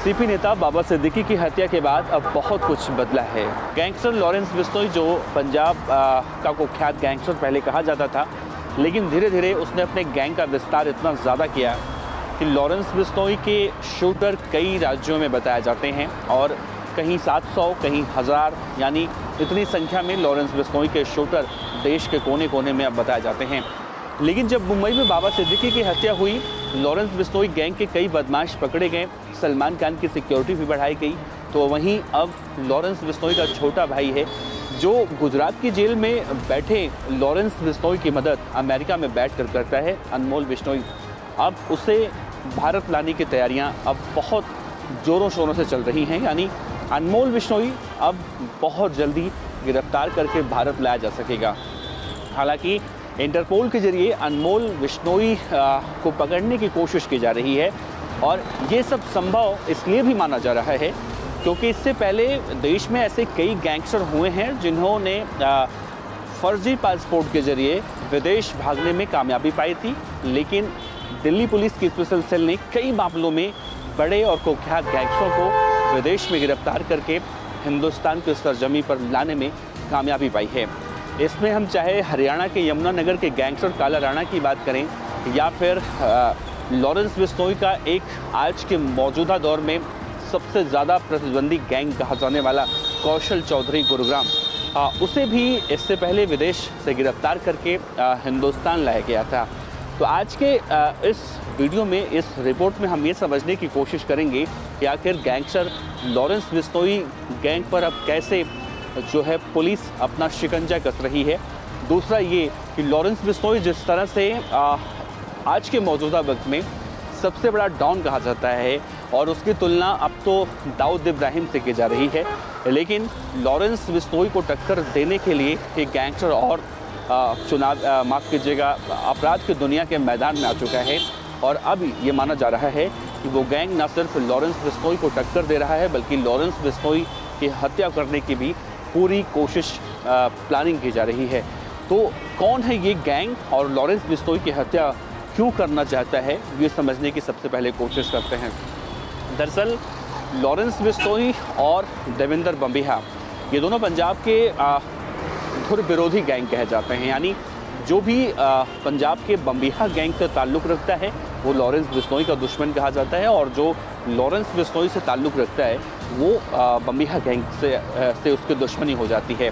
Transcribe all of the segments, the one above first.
NCP नेता बाबा सिद्दीकी की हत्या के बाद अब बहुत कुछ बदला है। गैंगस्टर लॉरेंस बिश्नोई, जो पंजाब का कुख्यात गैंगस्टर पहले कहा जाता था, लेकिन धीरे धीरे उसने अपने गैंग का विस्तार इतना ज़्यादा किया कि लॉरेंस बिश्नोई के शूटर कई राज्यों में बताए जाते हैं और कहीं 700, कहीं 1000, यानी इतनी संख्या में लॉरेंस बिश्नोई के शूटर देश के कोने कोने में अब बताए जाते हैं। लेकिन जब मुंबई में बाबा सिद्दीकी की हत्या हुई, लॉरेंस बिश्नोई गैंग के कई बदमाश पकड़े गए, सलमान खान की सिक्योरिटी भी बढ़ाई गई, तो वहीं अब लॉरेंस बिश्नोई का छोटा भाई है जो गुजरात की जेल में बैठे लॉरेंस बिश्नोई की मदद अमेरिका में बैठकर करता है, अनमोल बिश्नोई। अब उसे भारत लाने की तैयारियां अब बहुत ज़ोरों शोरों से चल रही हैं, यानी अनमोल बिश्नोई अब बहुत जल्दी गिरफ्तार करके भारत लाया जा सकेगा। हालांकि इंटरपोल के जरिए अनमोल बिश्नोई को पकड़ने की कोशिश की जा रही है और ये सब संभव इसलिए भी माना जा रहा है क्योंकि इससे पहले देश में ऐसे कई गैंगस्टर हुए हैं जिन्होंने फर्जी पासपोर्ट के जरिए विदेश भागने में कामयाबी पाई थी, लेकिन दिल्ली पुलिस की स्पेशल सेल ने कई मामलों में बड़े और कुख्यात गैंगस्टरों को विदेश में गिरफ्तार करके हिंदुस्तान की सरजमी पर लाने में कामयाबी पाई है। इसमें हम चाहे हरियाणा के यमुनानगर के गैंगस्टर काला राणा की बात करें या फिर लॉरेंस बिश्नोई का एक आज के मौजूदा दौर में सबसे ज़्यादा प्रतिद्वंदी गैंग कहा जाने वाला कौशल चौधरी गुरुग्राम, उसे भी इससे पहले विदेश से गिरफ्तार करके हिंदुस्तान लाया गया था। तो आज के इस वीडियो में, इस रिपोर्ट में हम ये समझने की कोशिश करेंगे कि आखिर गैंगस्टर लॉरेंस बिश्नोई गैंग पर अब कैसे जो है पुलिस अपना शिकंजा कस रही है। दूसरा ये कि लॉरेंस बिश्नोई जिस तरह से आज के मौजूदा वक्त में सबसे बड़ा डॉन कहा जाता है और उसकी तुलना अब तो दाऊद इब्राहिम से की जा रही है, लेकिन लॉरेंस बिश्नोई को टक्कर देने के लिए एक गैंगस्टर और माफ़ कीजिएगा, अपराध की दुनिया के मैदान में आ चुका है और अब ये माना जा रहा है कि वो गैंग न सिर्फ लॉरेंस बिश्नोई को टक्कर दे रहा है बल्कि लॉरेंस बिश्नोई की हत्या करने की भी पूरी कोशिश प्लानिंग की जा रही है। तो कौन है ये गैंग और लॉरेंस बिश्नोई की हत्या क्यों करना चाहता है, ये समझने की सबसे पहले कोशिश करते हैं। दरअसल लॉरेंस बिश्नोई और देवेंद्र बम्बिहा, ये दोनों पंजाब के धुर विरोधी गैंग कहे जाते हैं, यानी जो भी पंजाब के बम्बिहा गैंग से ताल्लुक़ रखता है वो लॉरेंस बिश्नोई का दुश्मन कहा जाता है और जो लॉरेंस बिश्नोई से ताल्लुक़ रखता है वो बम्बिहा गैंग से उसकी दुश्मनी हो जाती है।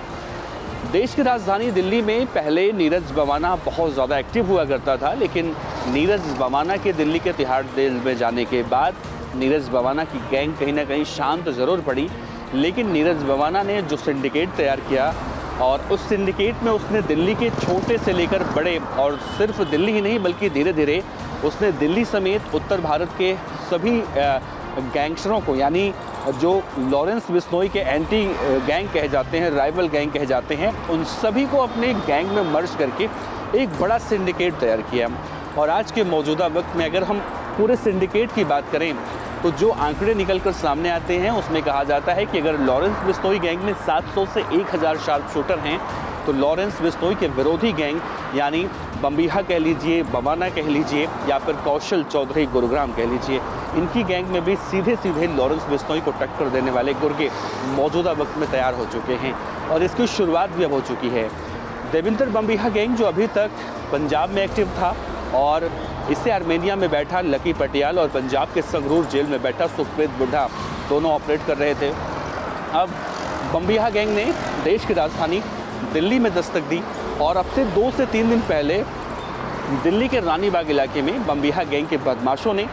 देश की राजधानी दिल्ली में पहले नीरज बवाना बहुत ज़्यादा एक्टिव हुआ करता था, लेकिन नीरज बवाना के दिल्ली के तिहाड़ जेल में जाने के बाद नीरज बवाना की गैंग कहीं ना कहीं शांत ज़रूर पड़ी, लेकिन नीरज बवाना ने जो सिंडिकेट तैयार किया और उस सिंडिकेट में उसने दिल्ली के छोटे से लेकर बड़े, और सिर्फ दिल्ली ही नहीं बल्कि धीरे धीरे उसने दिल्ली समेत उत्तर भारत के सभी गैंगस्टरों को, यानी जो लॉरेंस बिश्नोई के एंटी गैंग कहे जाते हैं, राइवल गैंग कहे जाते हैं, उन सभी को अपने गैंग में मर्ज करके एक बड़ा सिंडिकेट तैयार किया। और आज के मौजूदा वक्त में अगर हम पूरे सिंडिकेट की बात करें तो जो आंकड़े निकल कर सामने आते हैं उसमें कहा जाता है कि अगर लॉरेंस बिश्नोई गैंग में 700 से 1000 शार्प शूटर हैं तो लॉरेंस बिश्नोई के विरोधी गैंग, यानी बम्बिहा कह लीजिए, बवाना कह लीजिए या फिर कौशल चौधरी गुरुग्राम कह लीजिए, इनकी गैंग में भी सीधे सीधे लॉरेंस बिश्नोई को टक्कर देने वाले गुर्गे मौजूदा वक्त में तैयार हो चुके हैं और इसकी शुरुआत भी अब हो चुकी है। देवेंद्र बम्बिहा गैंग जो अभी तक पंजाब में एक्टिव था और इससे आर्मेनिया में बैठा लकी पटियाल और पंजाब के संगरूर जेल में बैठा सुखप्रीत बुड्ढा दोनों ऑपरेट कर रहे थे। अब बम्बिहा गैंग ने देश की राजधानी दिल्ली में दस्तक दी और अब से 2 से 3 दिन पहले दिल्ली के रानी बाग इलाके में बम्बिहा गैंग के बदमाशों ने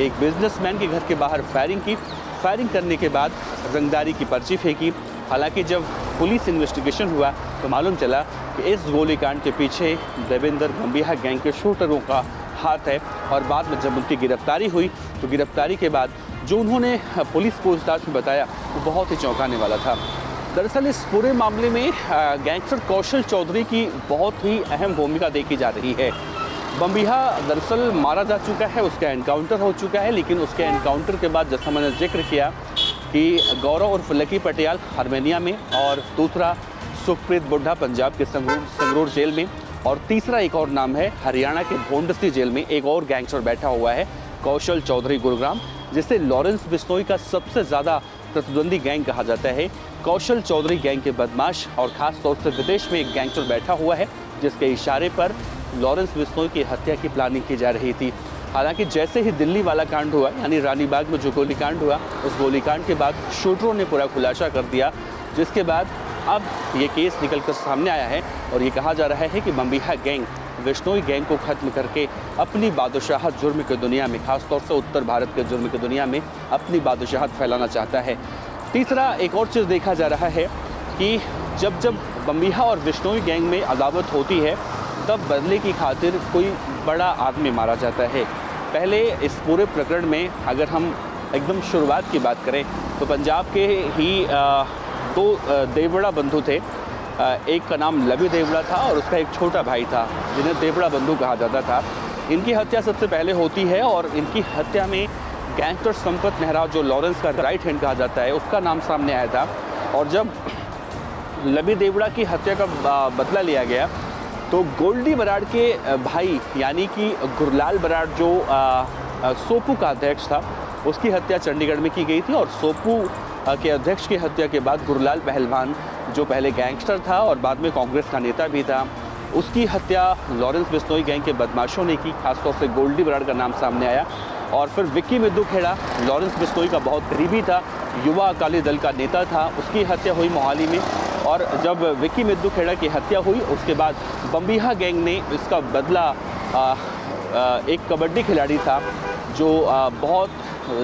एक बिजनेसमैन के घर के बाहर फायरिंग की। फायरिंग करने के बाद रंगदारी की पर्ची फेंकी। हालांकि जब पुलिस इन्वेस्टिगेशन हुआ तो मालूम चला कि इस गोलीकांड के पीछे देवेंद्र बम्बिहा गैंग के शूटरों का हाथ है और बाद में जब उनकी गिरफ्तारी हुई तो गिरफ्तारी के बाद जो उन्होंने पुलिस पूछताछ में बताया वो बहुत ही चौंकाने वाला था। दरअसल इस पूरे मामले में गैंगस्टर कौशल चौधरी की बहुत ही अहम भूमिका देखी जा रही है। बम्बिहा दरअसल मारा जा चुका है, उसका एनकाउंटर हो चुका है, लेकिन उसके एनकाउंटर के बाद जैसा मैंने जिक्र किया कि गौरव उर्फ लकी पटियाल आर्मेनिया में और दूसरा सुखप्रीत बुड्ढा पंजाब के संगरूर जेल में और तीसरा एक और नाम है हरियाणा के भोंडसी जेल में एक और गैंगस्टर बैठा हुआ है कौशल चौधरी गुरुग्राम। जिसे लॉरेंस बिश्नोई का सबसे ज़्यादा प्रतिद्वंदी गैंग कहा जाता है। कौशल चौधरी गैंग के बदमाश और ख़ास तौर से विदेश में एक गैंगस्टर बैठा हुआ है जिसके इशारे पर लॉरेंस बिश्नोई की हत्या की प्लानिंग की जा रही थी। हालांकि जैसे ही दिल्ली वाला कांड हुआ, यानी रानीबाग में जो गोलीकांड हुआ, उस गोलीकांड के बाद शूटरों ने पूरा खुलासा कर दिया, जिसके बाद अब ये केस निकलकर सामने आया है और ये कहा जा रहा है कि बम्बिहा गैंग बिश्नोई गैंग को ख़त्म करके अपनी बादशाहत जुर्म की दुनिया में, खासतौर से उत्तर भारत के जुर्म की दुनिया में अपनी बादशाहत फैलाना चाहता है। तीसरा एक और चीज़ देखा जा रहा है कि जब जब बम्बिहा और बिश्नोई गैंग में अदावत होती है तब बदले की खातिर कोई बड़ा आदमी मारा जाता है। पहले इस पूरे प्रकरण में अगर हम एकदम शुरुआत की बात करें तो पंजाब के ही दो देवड़ा बंधु थे। एक का नाम लवी देवड़ा था और उसका एक छोटा भाई था जिन्हें देवड़ा बंधु कहा जाता था। इनकी हत्या सबसे पहले होती है और इनकी हत्या में गैंगस्टर संपत नेहरा, जो लॉरेंस का राइट हैंड कहा जाता है, उसका नाम सामने आया था। और जब लवी देवड़ा की हत्या का बदला लिया गया तो गोल्डी बराड़ के भाई यानी कि गुरलाल बराड़ जो सोपू का अध्यक्ष था, उसकी हत्या चंडीगढ़ में की गई थी। और सोपू के अध्यक्ष की हत्या के बाद गुरलाल पहलवान, जो पहले गैंगस्टर था और बाद में कांग्रेस का नेता भी था, उसकी हत्या लॉरेंस बिश्नोई गैंग के बदमाशों ने की। खासतौर से गोल्डी बराड़ का नाम सामने आया। और फिर विक्की मिद्दू खेड़ा, लॉरेंस बिश्नोई का बहुत करीबी था, युवा अकाली दल का नेता था, उसकी हत्या हुई मोहाली में। और जब विक्की मिद्दू खेड़ा की हत्या हुई उसके बाद बम्बिहा गैंग ने इसका बदला एक कबड्डी खिलाड़ी था जो बहुत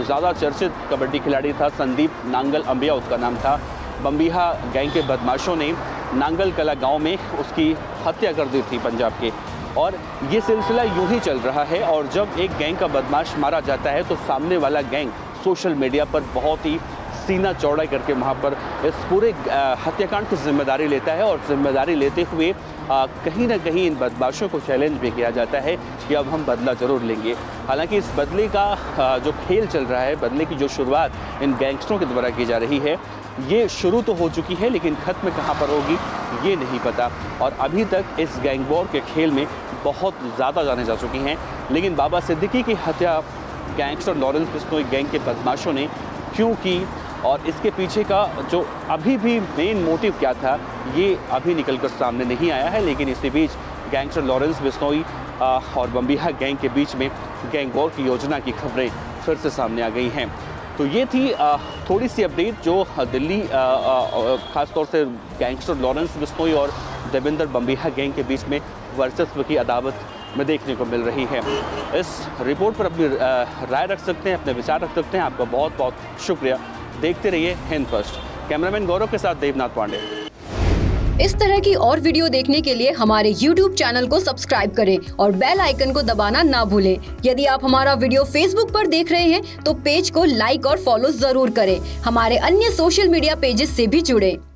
ज़्यादा चर्चित कबड्डी खिलाड़ी था, संदीप नांगल अंबिया उसका नाम था। बम्बिहा गैंग के बदमाशों ने नांगल कला गांव में उसकी हत्या कर दी थी पंजाब के। और ये सिलसिला यूं ही चल रहा है। और जब एक गैंग का बदमाश मारा जाता है तो सामने वाला गैंग सोशल मीडिया पर बहुत ही सीना चौड़ा करके वहाँ पर इस पूरे हत्याकांड की जिम्मेदारी लेता है। और जिम्मेदारी लेते हुए कहीं ना कहीं इन बदमाशों को चैलेंज भी किया जाता है कि अब हम बदला ज़रूर लेंगे। हालांकि इस बदले का जो खेल चल रहा है, बदले की जो शुरुआत इन गैंगस्टरों के द्वारा की जा रही है, ये शुरू तो हो चुकी है लेकिन ख़त्म कहाँ पर होगी ये नहीं पता। और अभी तक इस गैंग वॉर के खेल में बहुत ज़्यादा जाने जा चुकी हैं। लेकिन बाबा सिद्दीकी की हत्या गैंगस्टर लॉरेंस बिश्नोई गैंग के बदमाशों ने क्यों की और इसके पीछे का जो अभी भी मेन मोटिव क्या था, ये अभी निकलकर सामने नहीं आया है। लेकिन इसी बीच गैंगस्टर लॉरेंस बिश्नोई और बम्बिहा गैंग के बीच में गैंग वॉर की योजना की खबरें फिर से सामने आ गई हैं। तो ये थी थोड़ी सी अपडेट जो दिल्ली ख़ासतौर से गैंगस्टर लॉरेंस बिश्नोई और देवेंद्र बम्बिहा गैंग के बीच में वर्चस्व की अदावत में देखने को मिल रही है। इस रिपोर्ट पर अपनी राय रख सकते हैं, अपने विचार रख सकते हैं। आपका बहुत बहुत शुक्रिया। देखते रहिए हिंद फर्स्ट। कैमरामैन गौरव के साथ देवनाथ पांडे। इस तरह की और वीडियो देखने के लिए हमारे YouTube चैनल को सब्सक्राइब करें और बेल आइकन को दबाना ना भूलें। यदि आप हमारा वीडियो Facebook पर देख रहे हैं तो पेज को लाइक और फॉलो जरूर करें। हमारे अन्य सोशल मीडिया पेजेस से भी जुड़ें।